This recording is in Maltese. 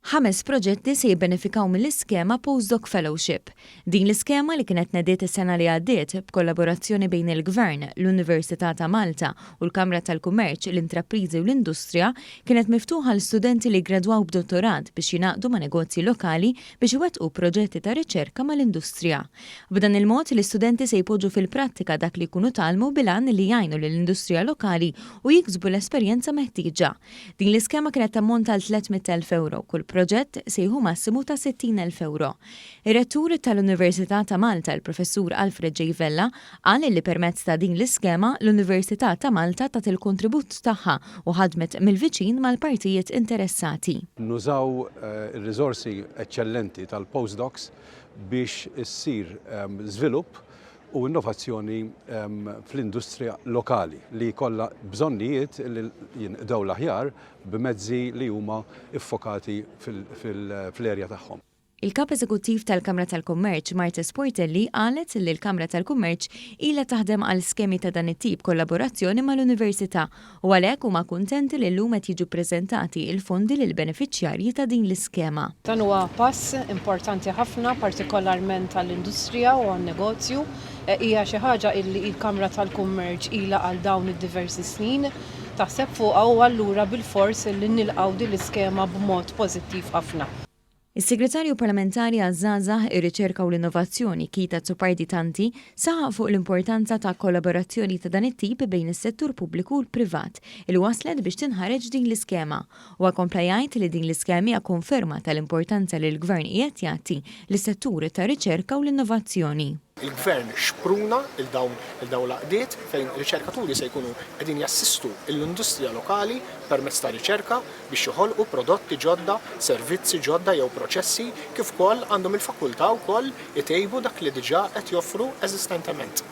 5 proġetti se jibbenefikaw mill-iskema Postdoc Fellowship. Din l-iskema li kienet nediet is-sena li għaddiet b'kollaborazzjoni bejn il-Gvern, l-Università ta' Malta u l-Kamra tal-Kummerċ, l-Intrapriżi u l-Industrija kienet miftuħa l studenti li gradwaw b'dottorat biex jingħaqdu ma' negozji lokali biex iwettqu proġetti ta' riċerka mal-industrija. B'dan il-mod l-istudenti se jpoġġu fil-prattika dak li jkunu talmu bilan li jgħinu lill-industrija lokali u jiksbu l-esperjenza meħtieġa. Din l-iskema kienet tammonta għal 300,000 euro kull proġett se jieħu massimu ta' 60,000 euro. Ir-rettur tal-Università ta' Malta, il-Professur Alfred J. Vella, qal li permezz ta' din l-iskema l-Università ta' Malta tat il-kontribut tagħha u ħadmet mill-viċin mal-partijiet interessati. Nużaw ir-riżorsi eċċellenti tal-postdocs biex issir żvilupp u innovazzjoni fl-industrija lokali li kollha bżonnijiet li jinqdew l-aħjar b'mezzi li huma iffokati fl-erja tagħhom. Il-kap eżekuttiv tal-Kamra tal-Kummerċ Marta Sportelli qalet li l-Kamra tal-Kummerċ ilha taħdem għal skemi ta' dan it-tip kollaborazzjoni mal-Università u għalhekk huma kuntenti li llum qed jiġu ppreżentati il-fondi lil benefiċjarji ta' din l-iskema. Dan huwa pass importanti ħafna partikolarment għall-industrija u għan-negozju. Hija xi ħaġa li l-Kamra tal-Kummerċ ilha għal dawn id-diversi snin taħseb fuqha u allura bil-fors li nilqgħu din l-iskema b'mod pożittiv ħafna. Is-Segretarju Parlamentari għaż-Żgħażagħ, ir-Riċerka u l-Innovazzjoni Kita Tsupardi saħaq fuq l-importanza ta' kollaborazzjoni ta' dan it-tip bejn is-settur pubbliku u l-privat il waslet biex tinħareġ din l-iskema. U kompla jgħid li din l-iskema hija konferma tal-importanza li l-Gvern qiegħed jagħti lis-setturi ta' riċerka u l-innovazzjoni. Il-Gvern xpruna il-dawn l-għaqdiet fejn riċerkaturi se jkunu qegħdin jassistu l-industrija lokali permezz ta' riċerka biex joħolqu prodotti ġodda, servizzi ġodda jew proċessi kif ukoll għandhom il-fakultà wkoll itejbu dak li diġà qed joffru eżistentement.